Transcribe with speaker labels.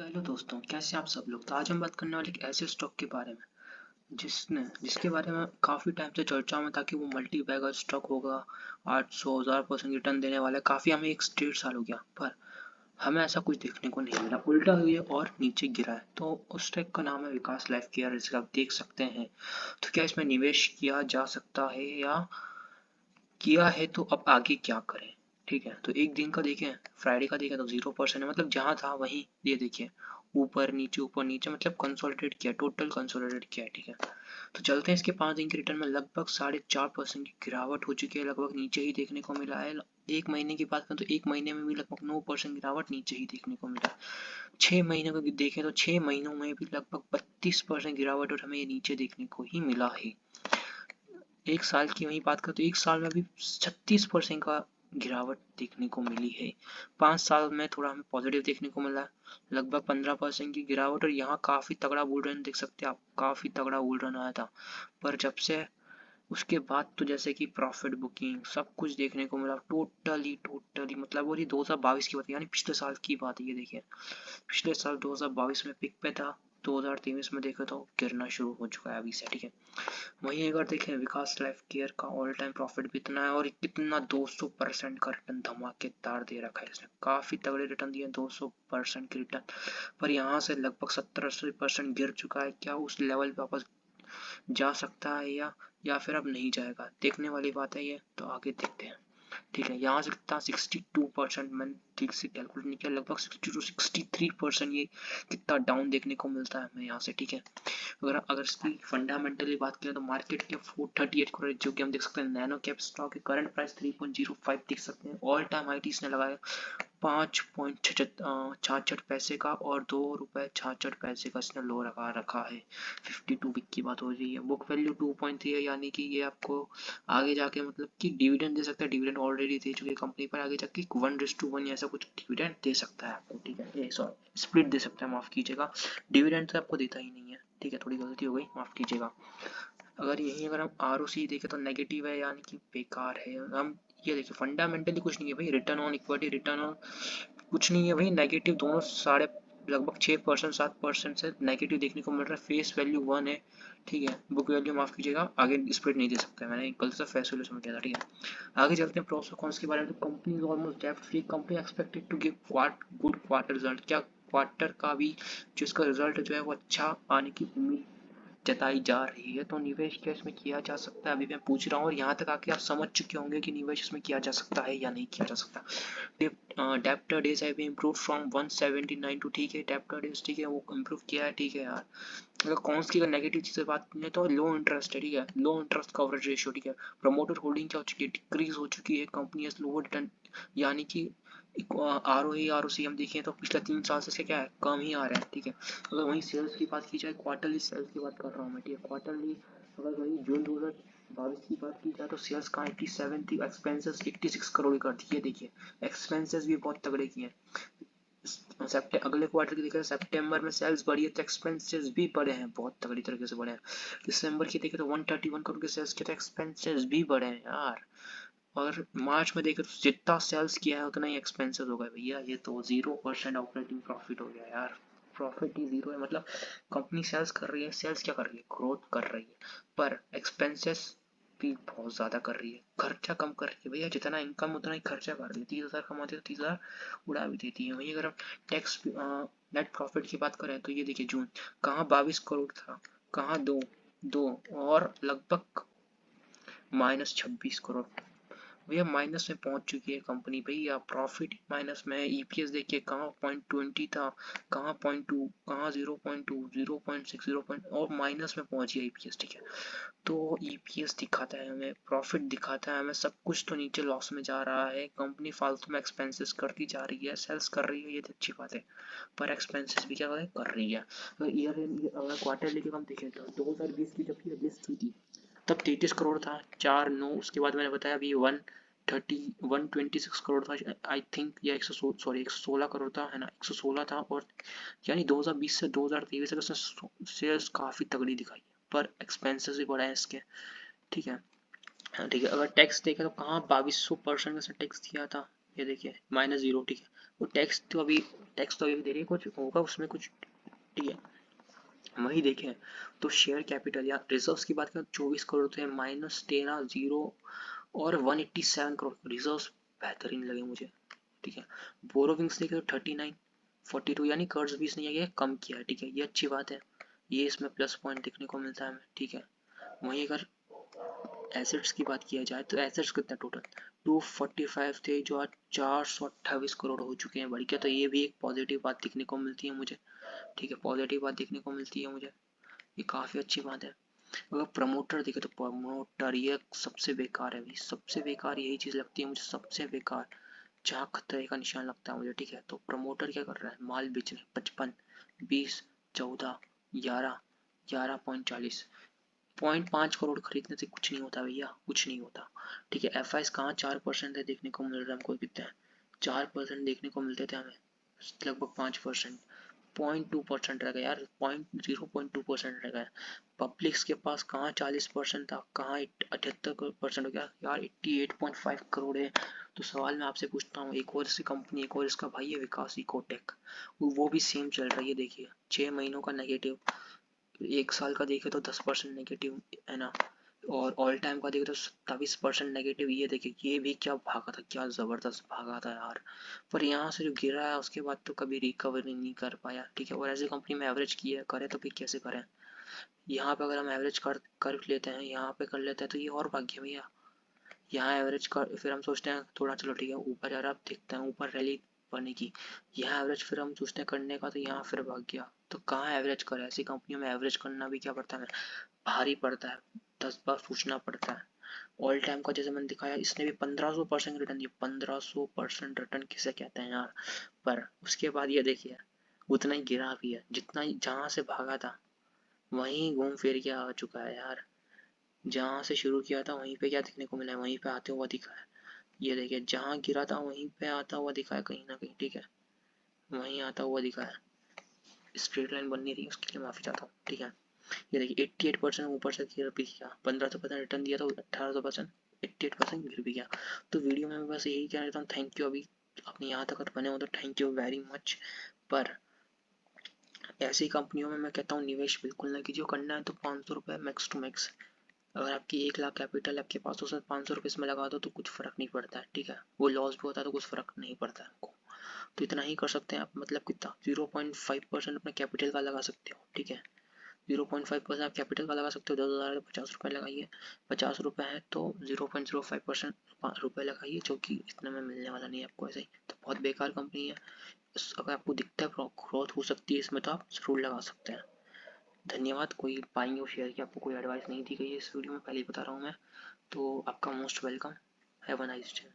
Speaker 1: तो हेलो दोस्तों, कैसे आप सब लोग। तो आज हम बात करने वाले एक ऐसे स्टॉक के बारे में जिसके बारे में काफ़ी टाइम से चर्चा में था कि वो मल्टी बैगर स्टॉक होगा, 800,000% रिटर्न देने वाला है। काफ़ी हमें एक 1.5 साल हो गया, पर हमें ऐसा कुछ देखने को नहीं मिला, उल्टा हुई है और नीचे गिरा है। तो उस स्टॉक का नाम है विकास लाइफ केयर, जिसे आप देख सकते हैं। तो क्या इसमें निवेश किया जा सकता है, या किया है तो अब आगे क्या करें। ठीक है, तो एक दिन का देखें, फ्राइडे का देखें तो 0% है, मतलब जहां था वहीं ये देखिए, ऊपर नीचे मतलब कंसोलिडेट किया, टोटल कंसोलिडेट किया है। ठीक है, तो चलते हैं इसके 5 दिन के रिटर्न में लगभग 4.5% की गिरावट हो चुकी है, लगभग नीचे ही देखने को मिला है। एक महीने की बात करें तो एक महीने में भी लगभग 9% गिरावट नीचे ही देखने को मिला है। 6 महीने को देखें तो 6 महीनों में भी लगभग 32% गिरावट और हमें ये नीचे देखने को ही मिला है। एक साल की वही बात करें तो एक साल में भी 36% का गिरावट देखने को मिली है। 5 साल में थोड़ा हमें पॉजिटिव देखने को मिला, लगभग 15% की गिरावट। और यहाँ काफी तगड़ा बुल रन देख सकते हैं आप, काफी तगड़ा बुल रन आया था। पर जब से उसके बाद तो जैसे कि प्रॉफिट बुकिंग सब कुछ देखने को मिला, टोटली मतलब। और ये 2022 की बात है, यानी पिछले साल की बात है। ये देखिए, पिछले साल 2022 में पिक पे था, 2023 में देखा तो गिरना शुरू हो चुका है अभी से। ठीक है, वहीं अगर देखें विकास लाइफ केयर का ऑल टाइम प्रॉफिट भी इतना है, और कितना 200% का रिटर्न धमाकेदार दे रखा है इसने। काफी तगड़े रिटर्न दिए, 200% के रिटर्न। पर यहाँ से लगभग 70-80% गिर चुका है। क्या उस लेवल पे वापस जा सकता है, या फिर अब नहीं जाएगा, देखने वाली बात है ये। तो आगे देखते हैं। ठीक है, यहाँ से कितना 62%, मैंने ठीक से कैलकुलेट नहीं किया, लगभग 60 to 63% ये कितना डाउन देखने को मिलता है हमें यहाँ से। ठीक है, अगर इसकी फंडामेंटली बात करें तो मार्केट के 438 करोड़, जो कि हम देख सकते हैं नैनो कैप स्टॉक के करंट प्राइस 3.05 देख सकते हैं। ऑल टाइम हाई इसने लगाया 5.66 का, और 2 रुपए 66 का इसने लो लगा रखा है। 52 वीक की बात हो रही है। बुक वैल्यू 2.3 है, यानी कि ये आपको आगे जाके मतलब कि डिविडेंड दे सकता है। डिविडेंड ऑलरेडी दे चुकी है कंपनी, पर आगे जाके 1:1 ऐसा कुछ डिविडेंड दे सकता है आपको। ठीक है, सॉरी, स्प्लिट दे सकता है, माफ कीजिएगा। डिविडेंड तो आपको देता ही नहीं है। ठीक है, थोड़ी गलती हो गई, माफ कीजिएगा। अगर हम ROC देखें तो नेगेटिव है, यानी कि बेकार है। हम ये देखिए, फंडामेंटली कुछ नहीं है भाई, return on equity, return on कुछ नहीं है भाई, नेगेटिव दोनों साढ़े लगभग 6% 7% से नेगेटिव देखने को मिल रहा है। फेस वैल्यू 1 है। ठीक है, बुक वैल्यू माफ कीजिएगा, आगे स्प्रेड नहीं दे सकता, मैंने कल से फेस वैल्यू समझ गया था। ठीक है, आगे चलते हैं प्रोस और कॉन्स के बारे में। तो कंपनी इज ऑलमोस्ट डेब्ट free, company expected to give good quarter result. क्या क्वार्टर का भी जो इसका रिजल्ट जो है वो अच्छा आने की उम्मीद जताई जा रही है। तो निवेश क्या इसमें किया जा सकता है, अभी मैं पूछ रहा हूँ, और यहाँ तक आके आप समझ चुके होंगे कि निवेश इसमें किया जा सकता है या नहीं किया जा सकता। Debtor days have improve from 179 to, ठीक है, डेप्टर डेज ठीक है वो इम्प्रूव किया है। ठीक है यार, अगर कौन सी नेगेटिव चीज़ बात करें तो लो इंटरेस्ट है। ठीक है, लो इंटरेस्ट कवरेज रेशियो। ठीक है, प्रमोटर होल्डिंग क्या हो चुकी है, डिक्रीज हो चुकी है। कंपनी हैज लोअर रिटर्न, यानी कि ROE ROC हम देखें तो पिछले 3 साल से क्या है, कम ही आ रहा है। ठीक है, अगर वहीं सेल्स की बात की जाए, क्वार्टरली सेल्स की बात कर रहा हूँ मैं। ठीक है, क्वार्टरली अगर वहीं जून 2022 की बात की जाए तो सेल्स का 87 थी, एक्सपेंसेस 86 करोड़ कर दी है। देखिए, एक्सपेंसेस भी बहुत तगड़े किए हैं। अगले क्वार्टर की देखें, सितंबर में सेल्स बढ़ी है तो एक्सपेंसेस भी बढ़े हैं, बहुत तगड़ी तरीके से बढ़े हैं। दिसंबर की देखें तो 131 करोड़ के सेल्स के, तो एक्सपेंसेस भी बढ़े हैं यार। और मार्च में देखें तो जितना सेल्स किया है उतना ही एक्सपेंसेस हो गए भैया। ये तो 0% ऑपरेटिंग प्रॉफिट हो गया यार, प्रॉफिट ही जीरो है। मतलब कंपनी सेल्स कर रही है, सेल्स क्या कर रही है, ग्रोथ कर रही है, पर एक्सपेंसेस भी बहुत ज़्यादा कर रही है, खर्चा कम कर रही है भैया। जितना इनकम उतना ही खर्चा कर रही है। 30,000 कमाते तो 30,000 उड़ा भी देती है। वहीं अगर हम टैक्स नेट प्रॉफिट की बात करें तो ये देखिए, जून कहाँ 22 करोड़ था, कहाँ दो दो और लगभग -26 करोड़। भैया माइनस में पहुंच चुकी है कंपनी भैया, प्रॉफिट माइनस में है। EPS देखिए, कहाँ 0.20 था, कहाँ 0.2, कहाँ 0.2, 0.6, 0. और माइनस में पहुंच गया EPS। ठीक है, तो EPS दिखाता है हमें, प्रॉफिट दिखाता है हमें, सब कुछ तो नीचे लॉस में जा रहा है। कंपनी फालतू में एक्सपेंसेस करती जा रही है, सेल्स कर रही है, ये तो अच्छी बात है, पर एक्सपेंसेस भी क्या कर रही है। अगर क्वार्टरली की हम देखें तो 2020 की जब लिस्ट हुई थी तब 33 करोड़ था, 4/9। उसके बाद मैंने बताया अभी 126 करोड़ था आई थिंक, या 116 करोड़ था, है ना, 116 था। और यानी 2020 से 2023 तक उसने सेल्स काफ़ी तगड़ी दिखाई है, पर एक्सपेंसेस भी बढ़े हैं इसके। ठीक है, ठीक है, अगर टैक्स देखें तो कहाँ 2200% का टैक्स दिया था, ये देखिए -0। ठीक है, वो टैक्स तो अभी दे रही है, कुछ होगा उसमें कुछ, ठीक है। वही देखें तो शेयर कैपिटल या रिजर्व्स की बात करें 24 करोड़ थे, -13 जीरो और 187 करोड़ रिजर्व्स बेहतरीन लगे मुझे, ठीक है। बोरोविंग्स देखे तो 39 42 यानी कर्ज भी इसने ये कम किया है, ठीक है, ये अच्छी बात है, ये इसमें प्लस पॉइंट देखने को मिलता है हमें, ठीक है। वहीं अगर एसेट्स की बात किया जाए तो एसेट्स कितना टोटल 245 थे जो आज 428 करोड़ हो चुके हैं, बढ़ गया, तो ये भी एक पॉजिटिव बात देखने को मिलती है मुझे, ठीक है, पॉजिटिव बात देखने को मिलती है मुझे, ये काफ़ी अच्छी बात है। अगर प्रमोटर देखे तो प्रमोटर ये सबसे बेकार है भाई, सबसे बेकार यही चीज़ लगती है मुझे, सबसे बेकार, जहाँ खतरे का निशान लगता है मुझे, ठीक है। तो प्रमोटर क्या कर रहा है, माल बेच रहे 55 20 14 11 11.40 0.5 करोड़ खरीदने से कुछ नहीं होता भैया, कुछ नहीं होता, ठीक है। एफ आई कहाँ 4% है देखने को मिल रहा है हमको, कितने हैं 4% देखने को मिलते थे हमें, लगभग 5%, 0.2% रह गया यार, 0.2% रह गया। पब्लिक्स के पास कहाँ 40% था, कहाँ 78% हो गया यार, 88.5 करोड़ है। तो सवाल मैं आपसे पूछता हूँ, एक और इसकी कंपनी, एक और इसका भाई है विकास इकोटेक, वो भी सेम चल रहा है, ये देखिए 6 महीनों का नेगेटिव, एक साल का देखे तो 10% नेगेटिव है ना, और ऑल टाइम का देखे तो 27% नेगेटिव, ये देखिए ये भी क्या भागा था, क्या ज़बरदस्त भागा था यार। पर यहाँ से जो गिरा है उसके बाद तो कभी रिकवरी नहीं कर पाया, ठीक है। और ऐसी कंपनी में एवरेज की है करे तो फिर कैसे करें, यहाँ पे अगर हम एवरेज कर लेते हैं, यहाँ पे कर लेते हैं तो ये और भाग्य भैया, यहाँ एवरेज कर फिर हम सोचते हैं थोड़ा चलो ठीक है ऊपर जा रहा है, अब देखते हैं ऊपर रैली बनने की, यहाँ एवरेज फिर हम सोचते हैं करने का तो यहाँ फिर भाग गया, तो कहाँ एवरेज करें, ऐसी कंपनियों में एवरेज करना भी क्या पड़ता है, भारी पड़ता है, 10 बार सोचना पड़ता है। ऑल टाइम का जैसे मैंने दिखाया इसने भी 1500% रिटर्न दिया, 1500% रिटर्न किसे कहते हैं यार। पर उसके बाद ये देखिए उतना ही गिरा भी है, जितना ही जहाँ से भागा था वहीं घूम फिर के आ चुका है यार, जहाँ से शुरू किया था वहीं पे क्या देखने को मिला है, वहीं पे आते हुआ दिखा है। ये देखिए जहाँ गिरा था वहीं पे आता हुआ दिखा है कहीं ना कहीं, ठीक है, वहीं आता हुआ दिखा है। स्ट्रेट लाइन बन नहीं रही उसके लिए माफी चाहता हूँ, ठीक है। ये देखिए 88% ऊपर से गिर भी गया, 1500% रिटर्न दिया तो 1800%, 88% गिर भी गया। तो वीडियो में मैं बस यही कहना चाहता हूँ, थैंक यू, अभी अपने यहाँ तक बने हो तो थैंक यू वेरी मच। पर ऐसी कंपनियों में मैं कहता हूँ निवेश बिल्कुल ना कीजिए, करना है तो 500 रुपये मैक्स टू मैक्स, अगर आपकी 1 लाख कैपिटल आपके पास तो उसमें 500 रुपये इसमें लगा दो तो कुछ फ़र्क नहीं पड़ता है, ठीक है। वो लॉस भी होता है तो कुछ फ़र्क नहीं पड़ता है आपको, तो इतना ही कर सकते हैं आप, मतलब कितना 0.5% अपने कैपिटल का लगा सकते हो, ठीक है। 0.5% आप कैपिटल का लगा सकते हो, 10,000 तो 50 रुपये लगाइए, 50 रुपये है तो 0.05% रुपये लगाइए, जो कि इतने में मिलने वाला नहीं है आपको ऐसे ही, तो बहुत बेकार कंपनी है। अगर आपको दिखता है ग्रोथ हो सकती है इसमें तो आप जरूर लगा सकते हैं। धन्यवाद, कोई बाइंग और शेयर की आपको कोई एडवाइस नहीं दी गई है इस वीडियो में, पहले ही बता रहा हूँ मैं, तो आपका most welcome, have a nice day.